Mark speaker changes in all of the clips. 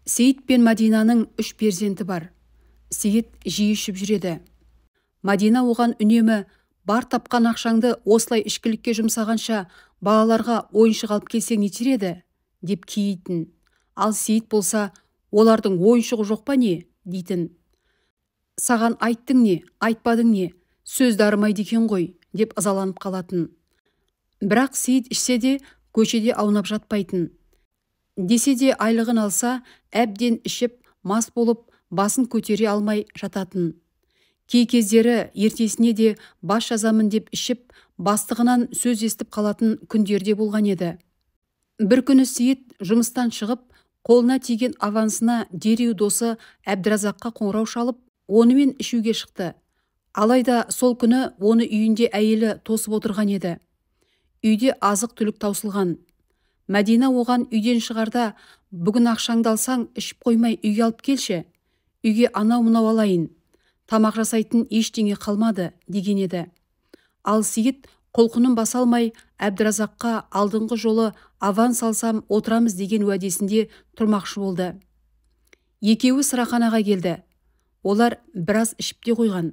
Speaker 1: Сейіт пен Мадинаның 3 перзенті бар. Сейіт жиі ішіп жүреді. Мадина оған үнемі бар тапқан ақшаңды осылай ішкілікке жұмсағанша балаларға ойыншық алып келсең нетер еді деп кейитін. Ал Сейіт болса, олардың ойыншығы жоқ па не дейтін. Саған айттың не, айтпадың не, сөз дарымайды екен ғой деп ызаланып қалатын. Бірақ Сейіт ішсе де көшеде аунап жатпайтын. Десе де айлығын алса, әбден ішіп, мас болып, басын көтере алмай жататын. Кей кездері ертесіне де бас жазамын деп ішіп, бастығынан сөз естіп қалатын күндерде болған еді. Бір күні Сейіт жұмыстан шығып, қолына тиген авансына дереу досы Әбдіразаққа қоңырау шалып, онымен ішуге шықты. Алайда сол күні оны үйінде әйелі тосып отырған еді. Үйде азық-түлік таусылған. Мәдина оған үйден шығарда, бүгін ақшаңды алсаң, ішіп қоймай үйге алып келші. Үйге анау-мынау алайын. Тамақ жасайтын ештеңе қалмады деген еді. Ал Сейіт құлқынын баса алмай Әбдіразаққа алдыңғы жолы аванс алсам отырамыз деген уәдесінде тұрмақшы болды. Екеуі сыраханаға келді. Олар біраз ішіп те қойған.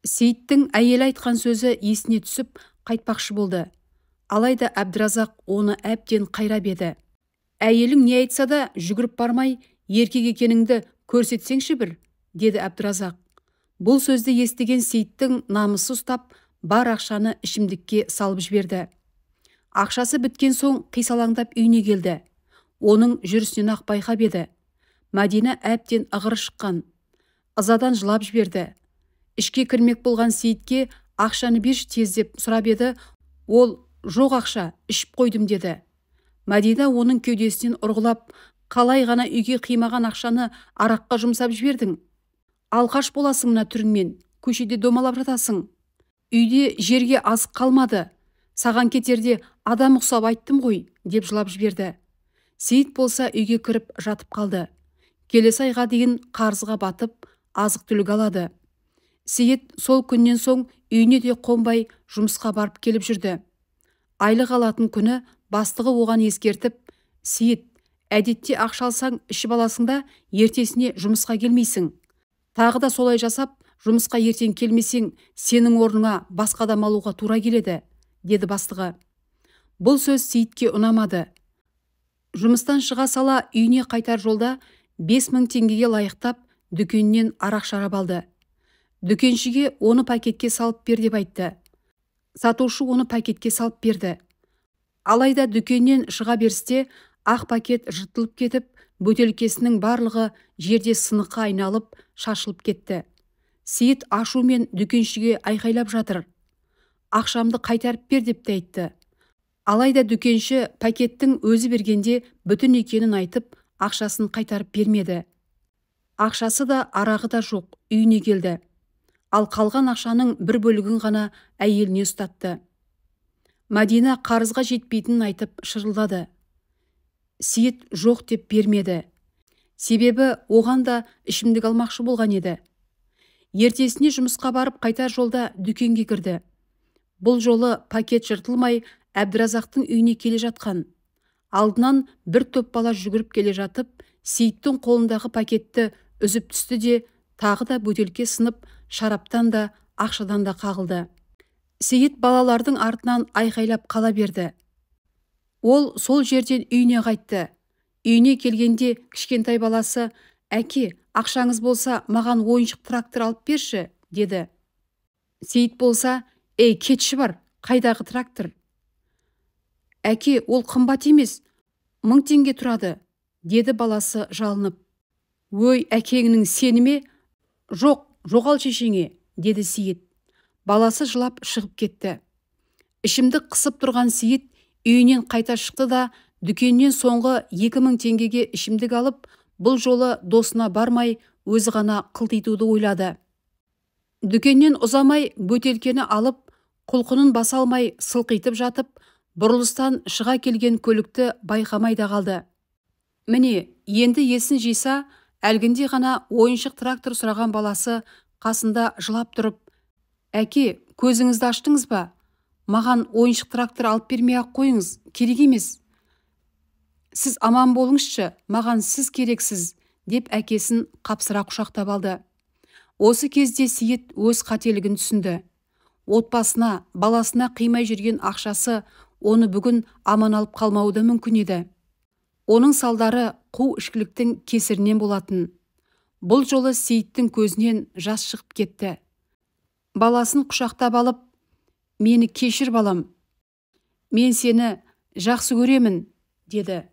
Speaker 1: Сейіттің әйелі айтқан сөзі есіне түсіп қайтпақшы болды. Алайда Әбдіразақ оны әбден қайрап еді. Әйелің не айтса да жүгіріп бармай, еркек екеніңді көрсетсеңші бір, деді Әбдіразақ. Бұл сөзді естіген Сейіттің намысы ұстап, бар ақшаны ішімдікке салып жіберді. Ақшасы біткен соң қисалаңдап үйіне келді. Оның жүрісінен ақ байқап еді. Мәдина әбден ығыры шыққан. Ызадан жылап жіберді. Ішке кірмек болған Сейітке ақшаны берші тез деп сұрап еді. Ол жоқ ақша, ішіп қойдым деді. Мәдина оның кеудесінен ұрғылап, қалай ғана үйге қимаған ақшаны араққа жұмсап жібердің? Алқаш боласың мына түріңмен, көшеде домалап жатасың. Үйде жерге азық қалмады. Саған кетерде адам ұқсап айттым ғой, деп жылап жіберді. Сейіт болса үйге кіріп жатып қалды. Келесі айға дейін қарызға батып, азық-түлік алады. Сейіт сол күннен соң үйіне де қонбай жұмысқа барып келіп жүрді. Айлық алатын күні бастығы оған ескертіп, Сейіт, әдетте ақша алсаң ішіп аласың да, ертесіне жұмысқа келмейсің. Тағы да солай жасап, жұмысқа ертең келмесең, сенің орныңа басқа адам алуға тура келеді, деді бастығы. Бұл сөз Сейітке ұнамады. Жұмыстан шыға сала үйіне қайтар жолда 5000 теңгеге лайықтап, дүкеннен арақ шарап алды. Дүкеншіге оны пакетке салып бер деп айтты. Сатушы оны пакетке салып берді. Алайда дүкеннен шыға берісте ақ пакет жыртылып кетіп, бөтелкесінің барлығы жерде сыныққа айналып, шашылып кетті. Сейіт ашумен дүкеншіге айқайлап жатыр. Ақшамды қайтарып бер деп те айтты. Алайда дүкенші пакеттің өзі бергенде бүтін екенін айтып, ақшасын қайтарып бермеді. Ақшасы да арағы да жоқ, үйіне келді. Ал қалған ақшаның бір бөлігін ғана әйеліне ұстатты. Мәдина қарызға жетпейтінін айтып шырылдады. Сейіт жоқ деп бермеді. Себебі оған да ішімдік алмақшы болған еді. Ертесіне жұмысқа барып қайтар жолда дүкенге кірді. Бұл жолы пакет жыртылмай Әбдіразақтың үйіне келе жатқан. Алдынан бір топ бала жүгіріп келе жатып, Сейіттің қолындағы пакетті үзіп түсті де, тағы да бөтелке сынып, шараптан да, ақшадан да қағылды. Сейіт балалардың артынан айқайлап қала берді. Ол сол жерден үйіне қайтты. Үйіне келгенде кішкентай баласы, әке, ақшаңыз болса, маған ойыншық трактор алып берші, деді. Сейіт болса, ей, кетші бар, қайдағы трактор? Әке, ол қымбат емес, 1000 теңге тұрады, деді баласы жалынып. Өй, әкеңнің сені ме? Жоқ, жоғал шешеңе, деді Сейіт. Баласы жылап шығып кетті. Ішімдік қысып тұрған Сейіт үйінен қайта шықты да, дүкеннен соңғы 2000 теңгеге ішімдік алып, бұл жолы досына бармай, өзі ғана қылтитуды ойлады. Дүкеннен ұзамай бөтелкені алып, құлқынын баса алмай сылқитып жатып, бұрылыстан шыға келген көлікті байқамай да қалды. Міне, енді есін жиса, әлгінде ғана ойыншық трактор сұраған баласы қасында жылап тұрып, әке, көзіңізді аштыңыз ба? Маған ойыншық трактор алып бермей ақ қойыңыз, керек емес. Сіз аман болыңызшы, маған сіз керексіз, деп әкесін қапсыра құшақтап алды. Осы кезде Сейіт өз қателігін түсінді. Отбасына, баласына қимай жүрген ақшасы оны бүгін аман алып қалмауы да мүмкін еді. Оның салдары қу ішкіліктің кесірінен болатын. Бұл жолы Сейіттің көзінен жас шығып кетті. Баласын құшақтап алып, «Мені кешір балам, мен сені жақсы көремін», деді.